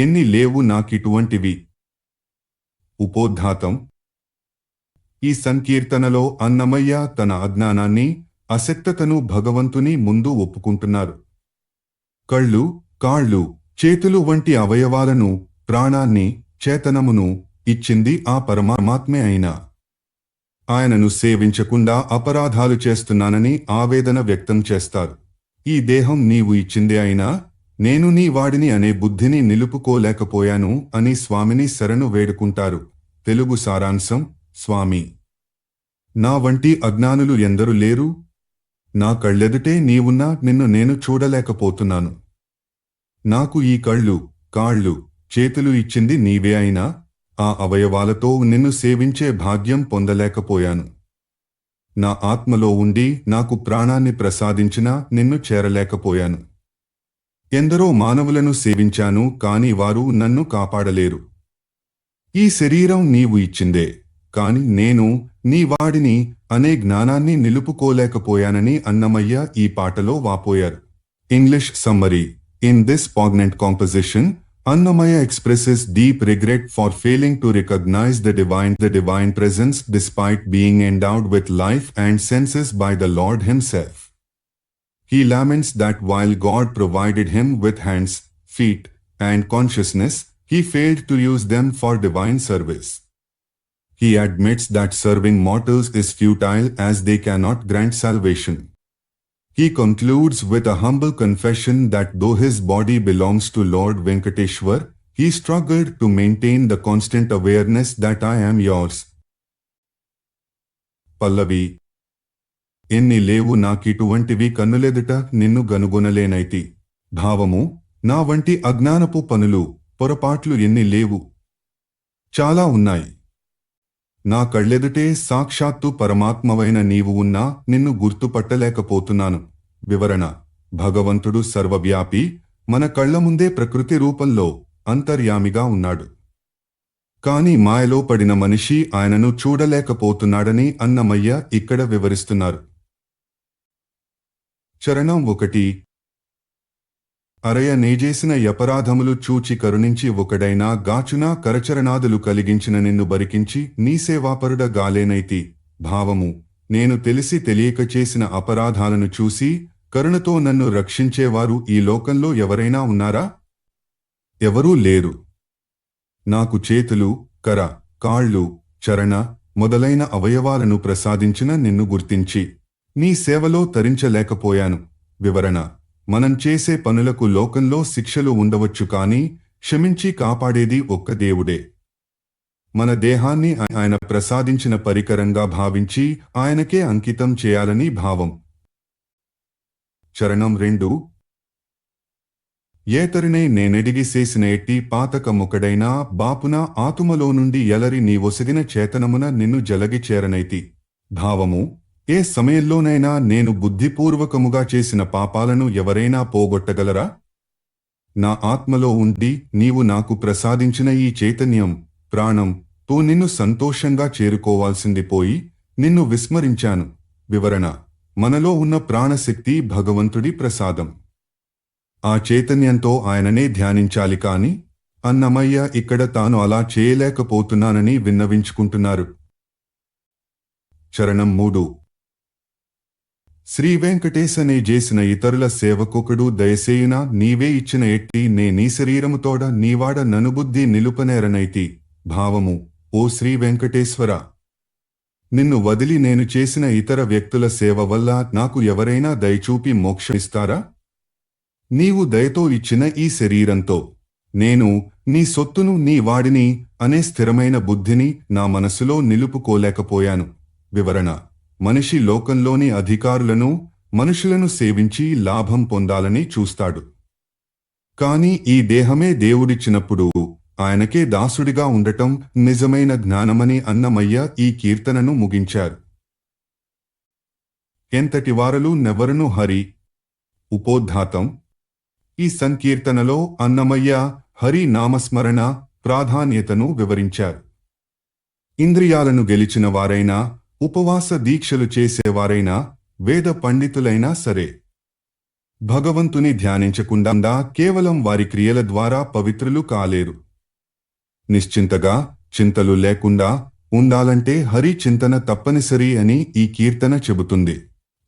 ఎన్ని లేవు నాకిటువంటివి. ఉపోద్ఘాతం. ఈ సంకీర్తనలో అన్నమయ్య తన అజ్ఞానాన్ని, అశక్తతను భగవంతుని ముందు ఒప్పుకుంటున్నారు. కళ్ళు, కాళ్ళు, చేతులు వంటి అవయవాలను, ప్రాణాన్ని, చేతనమును ఇచ్చింది ఆ పరమాత్మే అయినా ఆయనను సేవించకుండా అపరాధాలు చేస్తున్నానని ఆవేదన వ్యక్తం చేస్తారు. ఈ దేహం నీవు ఇచ్చిందే అయినా నేను నీ వాడిని అనే బుద్ధిని నిలుపుకోలేకపోయాను అని స్వామిని శరణు వేడుకుంటారు. తెలుగు సారాంశం. స్వామి, నా వంటి అజ్ఞానులు ఎందరు లేరు? నా కళ్ళెదుటే నీవున్నా నిన్ను నేను చూడలేకపోతున్నాను. నాకు ఈ కళ్ళు, కాళ్ళు, చేతులు ఇచ్చింది నీవే అయినా ఆ అవయవాలతో నిన్ను సేవించే భాగ్యం పొందలేకపోయాను. నా ఆత్మలో ఉండి నాకు ప్రాణాన్ని ప్రసాదించినా నిన్ను చేరలేకపోయాను. ఎందరో మానవులను సేవించాను, కాని వారు నన్ను కాపాడలేరు. ఈ శరీరం నీవు ఇచ్చిందే, కాని నేను నీ వాడిని అనే జ్ఞానాన్ని నిలుపుకోలేకపోయానని అన్నమయ్య ఈ పాటలో వాపోయారు. English summary. In this poignant composition, Annamaya expresses deep regret for failing to recognize the divine presence despite being endowed with life and senses by the Lord himself. He laments that while God provided him with hands, feet, and consciousness, he failed to use them for divine service. He admits that serving mortals is futile as they cannot grant salvation. He concludes with a humble confession that though his body belongs to Lord Venkateshwar, he struggled to maintain the constant awareness that I am yours. పల్లవి. ఎన్ని లేవు నాకిటువంటివి కన్నులెదుట నిన్ను గనుగొనలేనైతి. భావము. నా వంటి అజ్ఞానపు పనులు, పొరపాట్లు ఎన్ని లేవు. చాలా ఉన్నాయి. నా కళ్ళెదుటే సాక్షాత్తు పరమాత్మవైన నీవు ఉన్నా నిన్ను గుర్తుపట్టలేకపోతున్నాను. వివరణ. భగవంతుడు సర్వవ్యాపి, మన కళ్ల ముందే ప్రకృతి రూపంలో అంతర్యామిగా ఉన్నాడు. కాని మాయలో పడిన మనిషి ఆయనను చూడలేకపోతున్నాడని అన్నమయ్య ఇక్కడ వివరిస్తున్నారు. చరణం 1. అరయ నేజేసిన యపరాధములు చూచి కరుణించి ఒకడైనా గాచునా కరచరణాదులు కలిగించిన నిన్ను బరికించి నీ సేవాపరుడ గాలేనైతి. భావము. నేను తెలిసి తెలియక చేసిన అపరాధాలను చూసి కరుణతో నన్ను రక్షించేవారు ఈ లోకంలో ఎవరైనా ఉన్నారా? ఎవరూ లేరు. నాకు చేతులు, కర, కాళ్ళు, చరణ మొదలైన అవయవాలను ప్రసాదించిన నిన్ను గుర్తించి నీ సేవలో తరించలేకపోయాను. వివరణ. మనం చేసే పనులకు లోకంలో శిక్షలు ఉండవచ్చు, కాని క్షమించి కాపాడేది ఒక్క దేవుడే. మన దేహాన్ని ఆయన ప్రసాదించిన పరికరంగా భావించి ఆయనకే అంకితం చేయాలని భావం. చరణం 2. ఏతరినే నేనెడిగి చేసిన ఎట్టి పాతకముకడైనా బాపున ఆతుమలో నుండి ఎలరి నీ ఒసగిన చేతనమున నిన్ను జలగి చేరనైతి. భావము. ఏ సమయంలోనైనా నేను బుద్ధిపూర్వకముగా చేసిన పాపాలను ఎవరైనా పోగొట్టగలరా? నా ఆత్మలో ఉండి నీవు నాకు ప్రసాదించిన ఈ చైతన్యం, ప్రాణం తో నిన్ను సంతోషంగా చేరుకోవాల్సింది పోయి నిన్ను విస్మరించాను. వివరణ. మనలో ఉన్న ప్రాణశక్తి భగవంతుడి ప్రసాదం. ఆ చైతన్యంతో ఆయననే ధ్యానించాలి. కాని అన్నమయ్య ఇక్కడ తాను అలా చేయలేకపోతున్నానని విన్నవించుకుంటున్నారు. చరణం 3. శ్రీ వెంకటేశనే చేసిన ఇతరుల సేవకొకడు దయసేయున నీవే ఇచ్చిన ఎట్టి నే నీ శరీరముతోడ నీవాడ ననుబుద్ధి నిలుపనేరనైతి. భావము. ఓ శ్రీ వెంకటేశ్వర, నిన్ను వదిలి నేను చేసిన ఇతర వ్యక్తుల సేవ వల్ల నాకు ఎవరైనా దయచూపి మోక్షమిస్తారా? నీవు దయతో ఇచ్చిన ఈ శరీరంతో నేను నీ సొత్తును, నీ వాడిని అనే స్థిరమైన బుద్ధిని నా మనసులో నిలుపుకోలేకపోయాను. వివరణ. మనిషి లోకంలోని అధికారులను, మనుషులను సేవించి లాభం పొందాలని చూస్తాడు. కాని ఈ దేహమే దేవుడిచ్చినప్పుడు ఆయనకే దాసుడిగా ఉండటం నిజమైన జ్ఞానమని అన్నమయ్య ఈ కీర్తనను ముగించారు. ఎంతటి వారలు నెవరును హరి. ఉపోద్ఘాతం. ఈ సంకీర్తనలో అన్నమయ్య హరి నామస్మరణ ప్రాధాన్యతను వివరించారు. ఇంద్రియాలను గెలిచిన వారైనా, ఉపవాస దీక్షలు చేసేవారైనా, వేద పండితులైనా సరే భగవంతుని ధ్యానించకుండా కేవలం వారి క్రియల ద్వారా పవిత్రులు కాలేరు. నిశ్చింతగా, చింతలు లేకుండా ఉండాలంటే హరి చింతన తప్పనిసరి అని ఈ కీర్తన చెబుతుంది.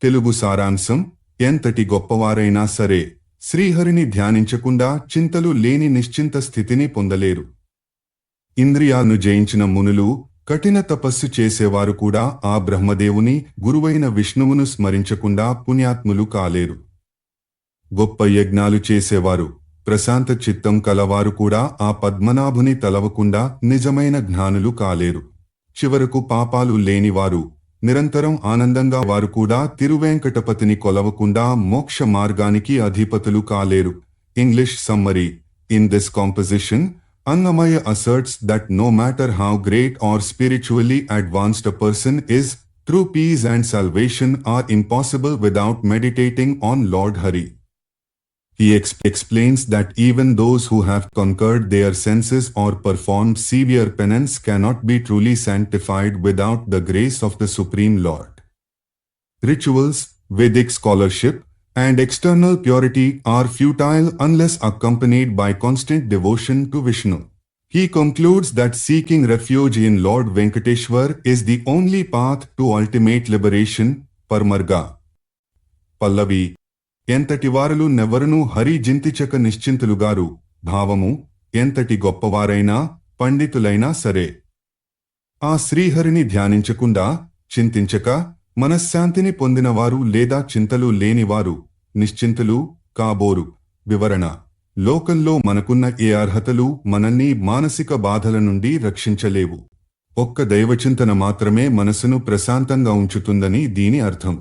తెలుగు సారాంశం: ఎంతటి గొప్పవారైనా సరే శ్రీహరిని ధ్యానించకుండా చింతలు లేని నిశ్చింత స్థితిని పొందలేరు. ఇంద్రియాలను జయించిన మునులు, కఠిన తపస్సు చేసేవారు కూడా ఆ బ్రహ్మదేవుని, గురువైన విష్ణువును స్మరించకుండా పుణ్యాత్ములు కాలేరు. గొప్ప యజ్ఞాలు చేసేవారు, ప్రశాంత చిత్తం కలవారు కూడా ఆ పద్మనాభుని తలవకుండా నిజమైన జ్ఞానులు కాలేరు. చివరకు పాపాలు లేనివారు, నిరంతరం ఆనందంగా వారు కూడా తిరువేంకటపతిని కొలవకుండా మోక్ష మార్గానికి అధిపతులు కాలేరు. English summary: in this composition, Annamaya asserts that no matter how great or spiritually advanced a person is, true peace and salvation are impossible without meditating on Lord Hari. He explains that even those who have conquered their senses or performed severe penance cannot be truly sanctified without the grace of the Supreme Lord. Rituals, Vedic scholarship, and external purity are futile unless accompanied by constant devotion to Vishnu. He concludes that seeking refuge in Lord Venkateshwar is the only path to ultimate liberation, Paramarga. Pallavi: ఎంతటి వారులు నెవరునూ హరి జింతిచక నిశ్చింతులుగారు. భావము: ఎంతటి గొప్పవారైనా, పండితులైనా సరే ఆ శ్రీహరిని ధ్యానించకుండా, చింతించక మనశ్శాంతిని పొందినవారు లేదా చింతలు లేనివారు నిశ్చింతులు కాబోరు. వివరణ: లోకంలో మనకున్న ఏ అర్హతలు మనల్ని మానసిక బాధల నుండి రక్షించలేవు. ఒక్క దైవచింతన మాత్రమే మనసును ప్రశాంతంగా ఉంచుతుందని దీని అర్థం.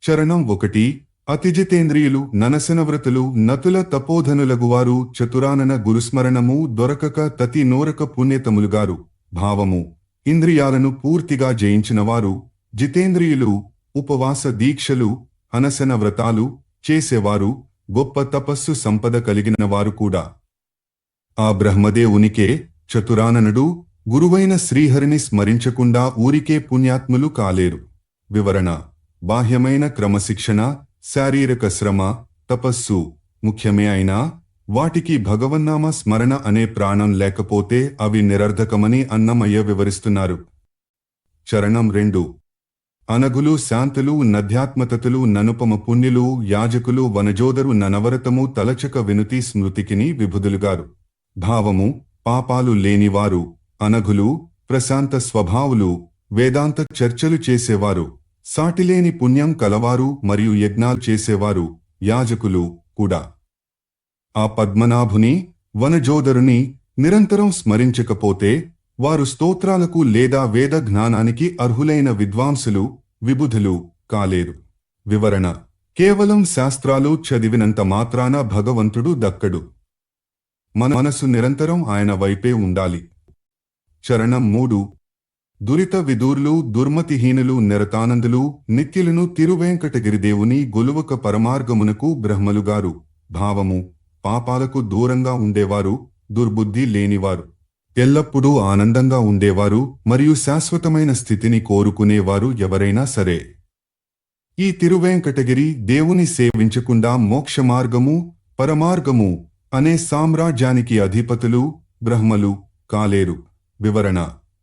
చరణం 1: అతిజితేంద్రియులు, ననసనవ్రతులు, నతుల తపోధనులగువారు, చతురానన గురుస్మరణము దొరకక తతి నోరక పుణ్యతములుగారు. భావము: ఇంద్రియాలను పూర్తిగా జయించినవారు, జితేంద్రియులు, ఉపవాస దీక్షలు, అనసన వ్రతాలు చేసేవారు, గొప్ప తపస్సు సంపద కలిగినవారు కూడా ఆ బ్రహ్మదేవునికే, చతురాననుడు, గురువైన శ్రీహరిని స్మరించకుండా ఊరికే పుణ్యాత్ములు కాలేరు. వివరణ: బాహ్యమైన క్రమశిక్షణ, శారీరక శ్రమ, తపస్సు ముఖ్యమే అయినా వాటికి భగవన్నామ స్మరణ అనే ప్రాణం లేకపోతే అవి నిరర్ధకమని అన్నమయ్య వివరిస్తున్నారు. చరణం 2: అనగులు, శాంతులు, నధ్యాత్మతతులు, ననుపమ పుణ్యులు, యాజకులు, వనజోదరు, ననవరతము తలచక వినుతి స్మృతికిని విభుదులుగారు. భావము: పాపాలు లేనివారు, అనఘులు, ప్రశాంత స్వభావులు, వేదాంత చర్చలు చేసేవారు, సాటిలేని పుణ్యం కలవారు మరియు యజ్ఞాలు చేసేవారు, యాజకులు కూడా ఆ పద్మనాభుని, వనజోదరుని నిరంతరం స్మరించకపోతే వారు స్తోత్రాలకు లేదా వేద జ్ఞానానికి అర్హులైన విద్వాంసులు, విబుధులు కాలేరు. వివరణ: కేవలం శాస్త్రాలు చదివినంత మాత్రాన భగవంతుడు దక్కడు. మన మనసు నిరంతరం ఆయన వైపే ఉండాలి. చరణం 3: దురిత విదూర్లు, దుర్మతిహీనులు, నిరతానందులు, నిత్యులను తిరువేంకటగిరిదేవుని గొలువక పరమార్గమునకు బ్రహ్మలుగారు. భావము: పాపాలకు దూరంగా ఉండేవారు, దుర్బుద్ధి లేనివారు, ఎల్లప్పుడూ ఆనందంగా ఉండేవారు మరియు శాశ్వతమైన స్థితిని కోరుకునేవారు ఎవరైనా సరే ఈ తిరువేంకటగిరి దేవుని సేవించకుండా మోక్షమార్గము, పరమార్గము అనే సామ్రాజ్యానికి అధిపతులు, బ్రహ్మలు కాలేరు. వివరణ: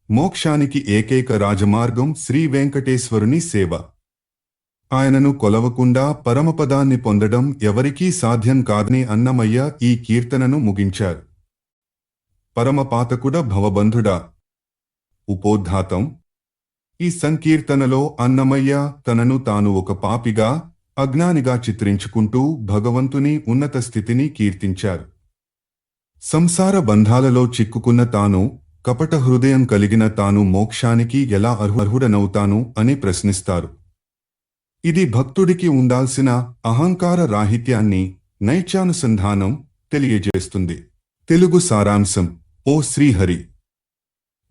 మోక్షానికి ఏకైక రాజమార్గం శ్రీ వెంకటేశ్వరుని సేవ. ఆయనను కొలవకుండా పరమపదాన్ని పొందడం ఎవరికీ సాధ్యం కాదని అన్నమయ్య ఈ కీర్తనను ముగించారు. పరమపాతకుడ భవబంధుడా. ఉపోద్ఘాతం: ఈ సంకీర్తనలో అన్నమయ్య తనను తాను ఒక పాపిగా, అజ్ఞానిగా చిత్రించుకుంటూ భగవంతుని ఉన్నత స్థితిని కీర్తించారు. సంసార బంధాలలో చిక్కుకున్న తాను, కపట హృదయం కలిగిన తాను మోక్షానికి ఎలా అర్హుడనవుతాను అని ప్రశ్నిస్తారు. ఇది భక్తుడికి ఉండాల్సిన అహంకార రాహిత్యాన్ని, నైత్యానుసంధానం తెలియజేస్తుంది. తెలుగు సారాంశం: ఓ శ్రీహరి,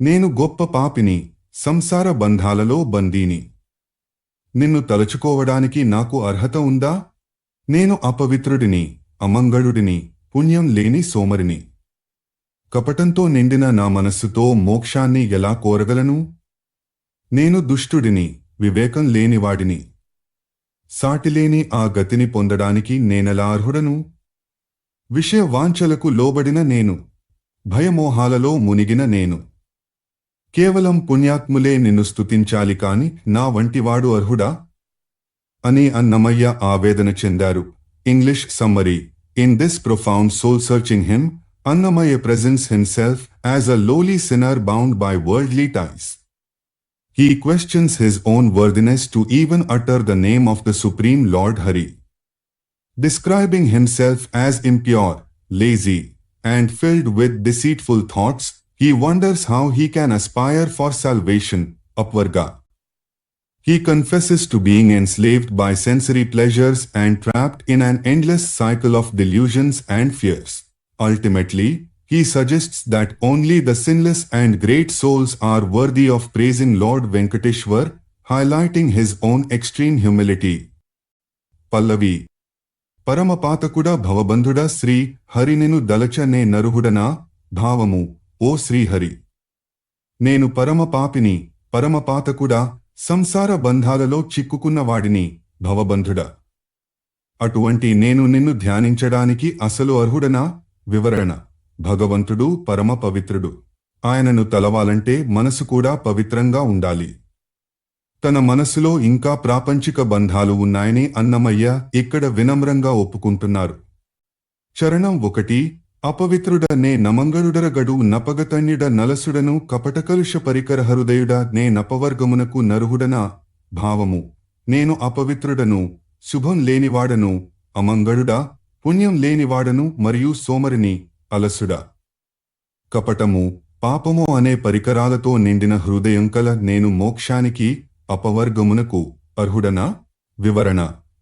నేను గొప్ప పాపిని, సంసార బంధాలలో బందీని. నిన్ను తలుచుకోవడానికి నాకు అర్హత ఉందా? నేను అపవిత్రుడిని, అమంగళుడిని, పుణ్యం లేని సోమరిని. కపటంతో నిండిన నా మనస్సుతో మోక్షాన్ని ఎలా కోరగలను? నేను దుష్టుడిని, వివేకం లేనివాడిని. సాటిలేని ఆ గతిని పొందడానికి నేనెలా అర్హుడను? విషయ వాంఛలకు లోబడిన నేను, భయమోహాలలో మునిగిన నేను. కేవలం పుణ్యాత్ములే నిన్ను స్తుతించాలి కాని నా వంటివాడు అర్హుడా? అని అన్నమయ్య ఆవేదన చెందారు. English summary. In this profound soul searching him, Annamaya presents himself as a lowly sinner bound by worldly ties. He questions his own worthiness to even utter the name of the Supreme Lord Hari. Describing himself as impure, lazy, and filled with deceitful thoughts, he wonders how he can aspire for salvation, upvarga. He confesses to being enslaved by sensory pleasures and trapped in an endless cycle of delusions and fears. Ultimately, he suggests that only the sinless and great souls are worthy of praising Lord Venkateshwar, highlighting his own extreme humility. Pallavi. పరమపాతకుడా భవబంధుడా శ్రీ హరినిను దలచ నే నరుహుడనా భావము. ఓ శ్రీహరి, నేను పరమపాపిని, పరమపాతకుడా, సంసార బంధాలలో చిక్కుకున్నవాడిని, భవబంధుడా. అటువంటి నేను నిన్ను ధ్యానించడానికి అసలు అర్హుడనా? వివరణ. భగవంతుడు పరమ పవిత్రుడు. ఆయనను తలవాలంటే మనసు కూడా పవిత్రంగా ఉండాలి. తన మనసులో ఇంకా ప్రాపంచిక బంధాలు ఉన్నాయని అన్నమయ్య ఇక్కడ వినమ్రంగా ఒప్పుకుంటున్నారు. చరణం 1. అపవిత్రుడ నే నమంగళుడరగడు నపగతన్యుడ నలసుడను కపటకలుష పరికర హృదయుడ నే నపవర్గమునకు నరుహుడనా భావము. నేను అపవిత్రుడను, శుభం లేనివాడను, అమంగళుడా, పుణ్యం లేనివాడను మరియు సోమరిని, అలసుడా. కపటము, పాపము అనే పరికరాలతో నిండిన హృదయం కల నేను మోక్షానికి, అపవర్గమునకు అర్హుడనా? వివరణ.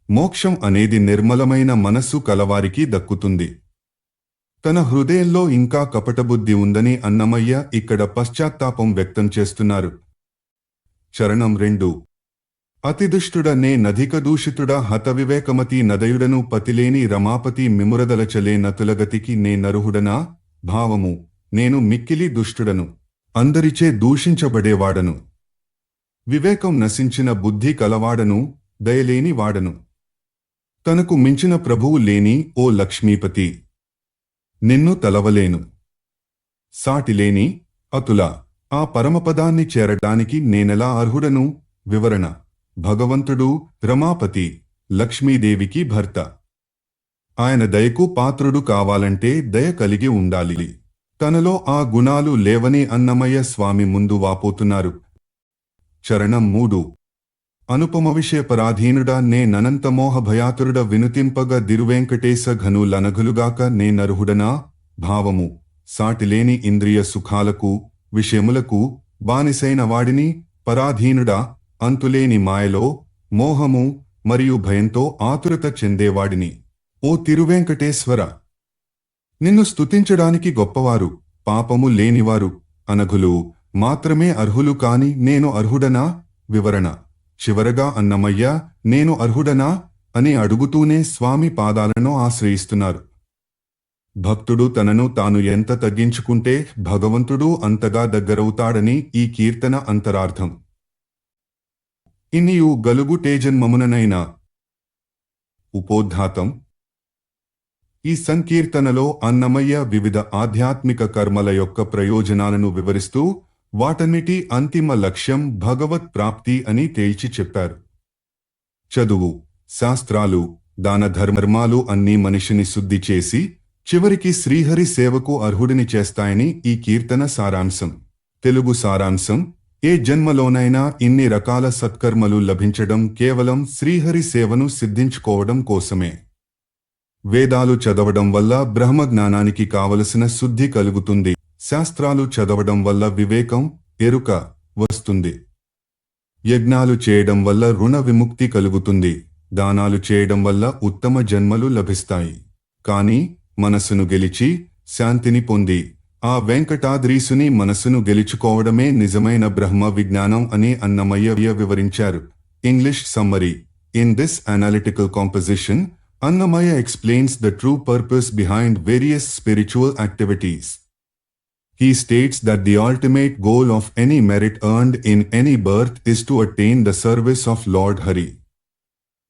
మోక్షం అనేది నిర్మలమైన మనస్సు కలవారికి దక్కుతుంది. తన హృదయంలో ఇంకా కపటబుద్ధి ఉందని అన్నమయ్య ఇక్కడ పశ్చాత్తాపం వ్యక్తం చేస్తున్నారు. చరణం 2. అతిదుష్టుడ నే నధిక దూషితుడ హతవివేకమతి నదయుడను పతిలేని రమాపతి మిమురదలచలే నతులగతికి నే నరుహుడనా భావము. నేను మిక్కిలి దుష్టుడను, అందరిచే దూషించబడేవాడను, వివేకం నశించిన బుద్ధి కలవాడను, దయలేని వాడను. తనకు మించిన ప్రభువు లేని ఓ లక్ష్మీపతి, నిన్ను తలవలేను. సాటిలేని, అతుల ఆ పరమపదాన్ని చేరడానికి నేనెలా అర్హుడను? వివరణ. భగవంతుడు రమాపతి, లక్ష్మీదేవికి భర్త. ఆయన దయకు పాత్రుడు కావాలంటే దయ కలిగి ఉండాలి. తనలో ఆ గుణాలు లేవని అన్నమయ్య స్వామి ముందు వాపోతున్నారు. చరణం 3. అనుపమ విషయపరాధీనుడా నే ననంతమోహ భయాతురుడ వినుతింపగ దిరువెంకటేశ ఘనులనఘులుగాక నే నరుహుడనా భావము. సాటిలేని ఇంద్రియ సుఖాలకు, విషయములకు బానిసైన వాడిని, పరాధీనుడా, అంతులేని మాయలో, మోహము మరియు భయంతో ఆతురత చెందేవాడిని. ఓ తిరువెంకటేశ్వర, నిన్ను స్తుతించడానికి గొప్పవారు, పాపము లేనివారు, అనఘులు మాత్రమే అర్హులు కాని నేను అర్హుడనా? వివరణ. చివరగా అన్నమయ్య నేను అర్హుడనా అని అడుగుతూనే స్వామి పాదాలను ఆశ్రయిస్తున్నారు. భక్తుడు తనను తాను ఎంత తగ్గించుకుంటే భగవంతుడు అంతగా దగ్గరవుతాడని ఈ కీర్తన అంతరార్థం. ఇనియు గలుగు తేజన్మముననైనా. ఉపోద్ఘాతం. ఈ సంకీర్తనలో అన్నమయ్య వివిధ ఆధ్యాత్మిక కర్మల యొక్క ప్రయోజనాలను వివరిస్తూ వాటన్నిటి అంతిమ లక్ష్యం భగవత్ ప్రాప్తి అని తేల్చి చెప్పారు. చదువు, శాస్త్రాలు, దాన ధర్మాలు అన్నీ మనిషిని శుద్ధి చేసి చివరికి శ్రీహరి సేవకు అర్హుడిని చేస్తాయని ఈ కీర్తన సారాంశం. తెలుగు సారాంశం. ఏ జన్మలోనైనా ఇన్ని రకాల సత్కర్మలు లభించడం కేవలం శ్రీహరి సేవను సిద్ధించుకోవడం కోసమే. వేదాలు చదవడం వల్ల బ్రహ్మజ్ఞానానికి కావలసిన శుద్ధి కలుగుతుంది. శాస్త్రాలు చదవడం వల్ల వివేకం, ఎరుక వస్తుంది. యజ్ఞాలు చేయడం వల్ల రుణ విముక్తి కలుగుతుంది. దానాలు చేయడం వల్ల ఉత్తమ జన్మలు లభిస్తాయి. కాని మనసును గెలిచి శాంతిని పొంది ఆ వెంకటాద్రీసుని మనసును గెలుచుకోవడమే నిజమైన బ్రహ్మ విజ్ఞానం అని అన్నమయ్య వివరించారు. English summary. In this analytical composition, Annamaya explains the true purpose behind various spiritual activities. He states that the ultimate goal of any merit earned in any birth is to attain the service of Lord Hari.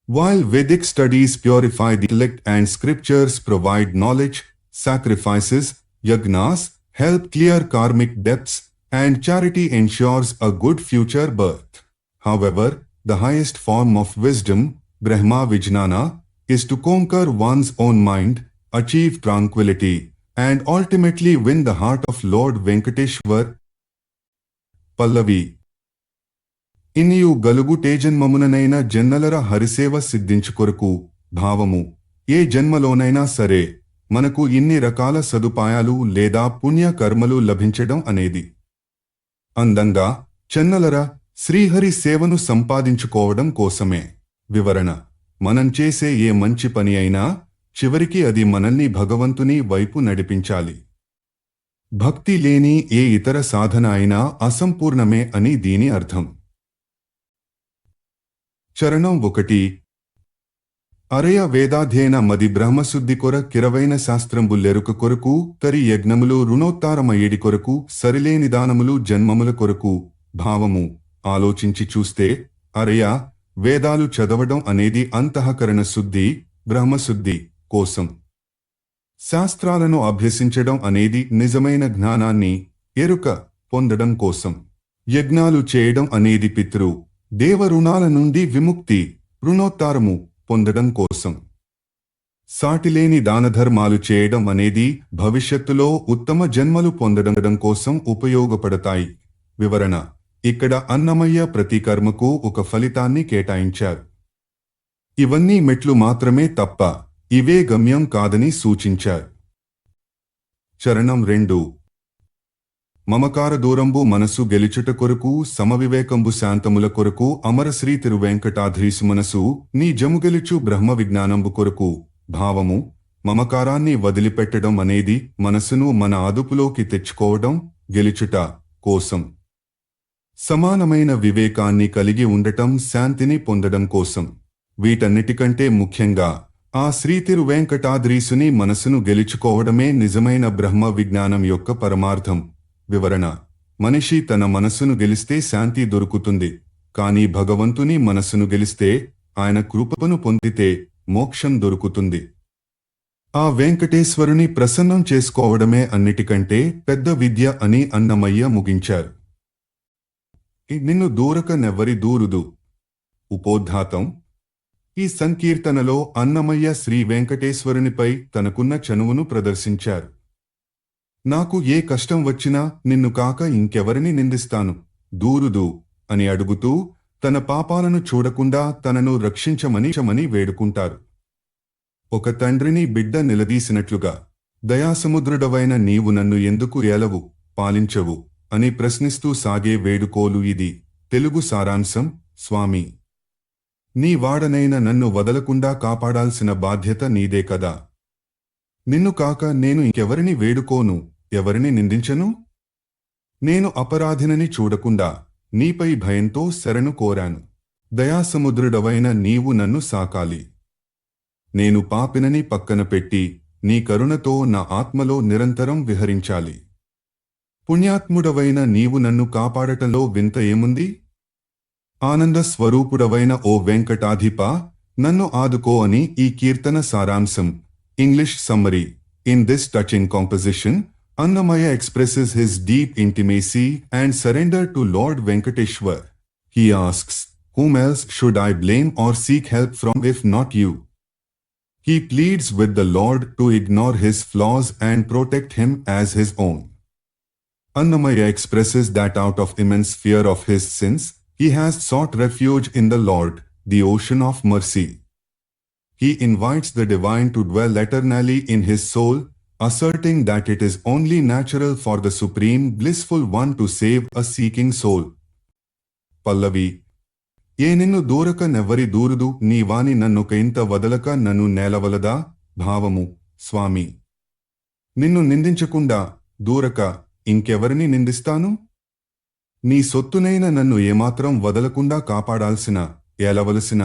While Vedic studies purify the intellect and scriptures provide knowledge, sacrifices, yagnas, help clear karmic debts, and charity ensures a good future birth. However, the highest form of wisdom, Brahma Vijnana, is to conquer one's own mind, achieve tranquility, and ultimately win the heart of Lord Venkateshwar. Pallavi. ఇనియు గలుగు తేజన్మముననైన జన్నలర హరిసేవ సిద్ధించుకొరకు భావము ఏ జన్మలోనైనా సరే మనకు ఇన్ని రకాల సదుపాయాలు లేదా పుణ్య కర్మలు లభించడం అనేది అందంగా చెన్నలర శ్రీహరి సేవను సంపాదించుకోవడం కోసమే. వివరణ: మనం చేసే ఏ మంచి పని అయినా చివరికి అది మనల్ని భగవంతుని వైపు నడిపించాలి. భక్తి లేని ఏ ఇతర సాధన అయినా అసంపూర్ణమే అని దీని అర్థం. చరణం 1. అరయ వేదాధ్యయన మది బ్రహ్మశుద్ధి కొర కిరవైన శాస్త్రంబుల్లెరుక కొరకు తరి యజ్ఞములు రుణోత్తారమయ్యేడి కొరకు సరిలేని దానములు జన్మముల కొరకు. భావము: ఆలోచించి చూస్తే అరయ వేదాలు చదవడం అనేది అంతఃకరణ శుద్ధి, బ్రహ్మశుద్ధి కోసం. శాస్త్రాలను అభ్యసించడం అనేది నిజమైన జ్ఞానాన్ని, ఎరుక పొందడం కోసం. యజ్ఞాలు చేయడం అనేది పితృ దేవ రుణాల నుండి విముక్తి, రుణోత్తారము పొందడం కోసం. సాటిలేని దానధర్మాలు చేయడం అనేది భవిష్యత్తులో ఉత్తమ జన్మలు పొందడం కోసం ఉపయోగపడతాయి. వివరణ: ఇక్కడ అన్నమయ్య ప్రతి కర్మకు ఒక ఫలితాన్ని కేటాయించారు. ఇవన్నీ మెట్లు మాత్రమే తప్ప ఇవే గమ్యం కాదని సూచించారు. చరణం 2. మమకార దూరంబు మనసు గెలుచుట కొరకు సమవివేకంబు శాంతముల కొరకు అమరశ్రీ తిరువెంకటాద్రీసు మనసు నీ జముగెలుచు బ్రహ్మ విజ్ఞానంబు కొరకు. భావము: మమకారాన్ని వదిలిపెట్టడం అనేది మనసును మన అదుపులోకి తెచ్చుకోవడం, గెలుచుట కోసం. సమానమైన వివేకాన్ని కలిగి ఉండటం శాంతిని పొందడం కోసం. వీటన్నిటికంటే ముఖ్యంగా ఆ శ్రీ తిరువెంకటాద్రీసుని మనసును గెలుచుకోవడమే నిజమైన బ్రహ్మ విజ్ఞానం యొక్క పరమార్థం. వివరణ: మనిషి తన మనస్సును గెలిస్తే శాంతి దొరుకుతుంది, కానీ భగవంతుని మనస్సును గెలిస్తే, ఆయన కృపను పొందితే మోక్షం దొరుకుతుంది. ఆ వెంకటేశ్వరుని ప్రసన్నం చేసుకోవడమే అన్నిటికంటే పెద్ద విద్య అని అన్నమయ్య ముగించారు. నిన్ను దూరక నెవ్వరి దూరుదు. ఉపోద్ఘాతం: ఈ సంకీర్తనలో అన్నమయ్య శ్రీ వెంకటేశ్వరునిపై తనకున్న చనువును ప్రదర్శించారు. నాకు ఏ కష్టం వచ్చినా నిన్ను కాక ఇంకెవరిని నిందిస్తాను, దూరుదు అని అడుగుతూ తన పాపాలను చూడకుండా తనను రక్షించమని వేడుకుంటారు. ఒక తండ్రిని బిడ్డ నిలదీసినట్లుగా, దయాసముద్రుడవైన నీవు నన్ను ఎందుకు ఏలవు, పాలించవు అని ప్రశ్నిస్తూ సాగే వేడుకోలు ఇది. తెలుగు సారాంశం: స్వామి, నీ వాడనైన నన్ను వదలకుండా కాపాడాల్సిన బాధ్యత నీదే కదా. నిన్ను కాక నేను ఇంకెవరిని వేడుకోను, ఎవరిని నిందించను? నేను అపరాధినని చూడకుండా నీపై భయంతో శరణు కోరాను. దయాసముద్రుడవైన నీవు నన్ను సాకాలి. నేను పాపినని పక్కన పెట్టి నీ కరుణతో నా ఆత్మలో నిరంతరం విహరించాలి. పుణ్యాత్ముడవైన నీవు నన్ను కాపాడటంలో వింత ఏముంది? ఆనంద స్వరూపుడవైన ఓ వెంకటాధిపా, నన్ను ఆదుకో అని ఈ కీర్తన సారాంశం. English summary: In this touching composition, Annamaya expresses his deep intimacy and surrender to Lord Venkateshwar. He asks, whom else should I blame or seek help from if not you? He pleads with the Lord to ignore his flaws and protect him as his own. Annamaya expresses that out of immense fear of his sins, he has sought refuge in the Lord, the ocean of mercy. He invites the divine to dwell eternally in his soul, asserting that it is only natural for the supreme blissful one to save a seeking soul. Pallavi: ఏ నిన్ను దూరక నెవ్వరి దూరుదు, నీ వాని నన్ను కయింత వదలక నన్ను నేలవలదా. భావము: స్వామి, నిన్ను నిందించకుండా దూరక ఇంకెవరిని నిందిస్తాను? నీ సొత్తునైన నన్ను ఏమాత్రం వదలకుండా కాపాడాల్సిన, ఏలవలసిన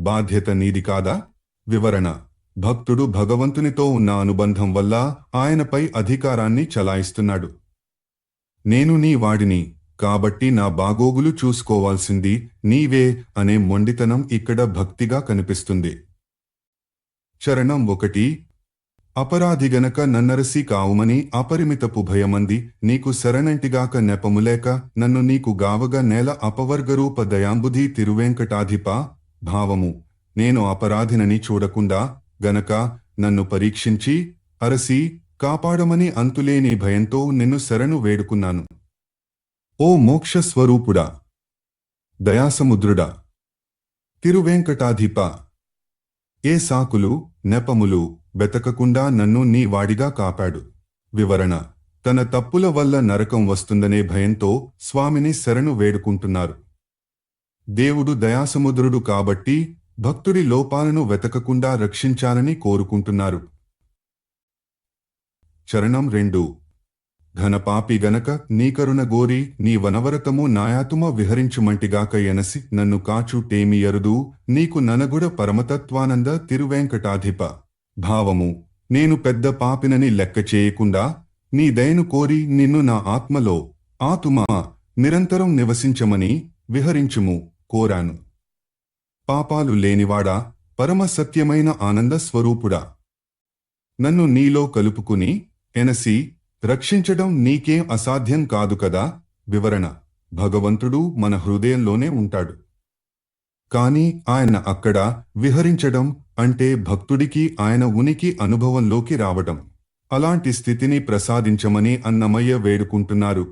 బాధ్యత నీది కాదా? వివరణ: భక్తుడు భగవంతునితో ఉన్న అనుబంధం వల్ల ఆయనపై అధికారాన్ని చలాయిస్తున్నాడు. నేను నీ వాడిని, కాబట్టి నా బాగోగులు చూసుకోవాల్సింది నీవే అనే మొండితనం ఇక్కడ భక్తిగా కనిపిస్తుంది. చరణం 1. అపరాధిగనక నన్నరసి కావుమని అపరిమితపు భయమంది నీకు శరణంటిగాక నెపములేక నన్ను నీకు గావగా నేల అపవర్గరూప దయాంబుధి తిరువేంకటాధిప. భావము: నేను అపరాధినని చూడకుండా గనక నన్ను పరీక్షించి అరసి కాపాడమని అంతులేని భయంతో నిన్ను శరణు వేడుకున్నాను. ఓ మోక్షస్వరూపుడా, దయాసముద్రుడా, తిరువేంకటాధిప, ఏ సాకులు నెపములు వెతకకుండా నన్ను నీ వాడిగా కాపాడు. వివరణ: తన తప్పుల వల్ల నరకం వస్తుందనే భయంతో స్వామిని శరణు వేడుకుంటున్నారు. దేవుడు దయాసముద్రుడు కాబట్టి భక్తుడి లోపాలను వెతకకుండా రక్షించాలని కోరుకుంటున్నారు. చరణం 2. ఘనపాపి గనక నీకరుణ గోరి నీ వనవరతము నాయాతుమ విహరించుమంటిగాక ఎనసి నన్ను కాచు టేమియరుదు నీకు ననగుడ పరమతత్వానంద తిరువేంకటాధిప. భావము: నేను పెద్ద పాపినని లెక్క చేయకుండా నీ దయను కోరి నిన్ను నా ఆత్మలో ఆతుమా నిరంతరం నివసించమని విహరించుము కోరాను. పాపాలు లేనివాడా, పరమ సత్యమైన ఆనంద స్వరూపుడా, నన్ను నీలో కలుపుకుని ఎనసి రక్షించడం నీకేం అసాధ్యం కాదు కదా. వివరణ: భగవంతుడు మన హృదయంలోనే ఉంటాడు. కాని ఆయన అక్కడ విహరించడం అంటే భక్తుడికి ఆయన ఉనికి అనుభవంలోకి రావటం. అలాంటి స్థితిని ప్రసాదించమని అన్నమయ్య వేడుకుంటున్నారు.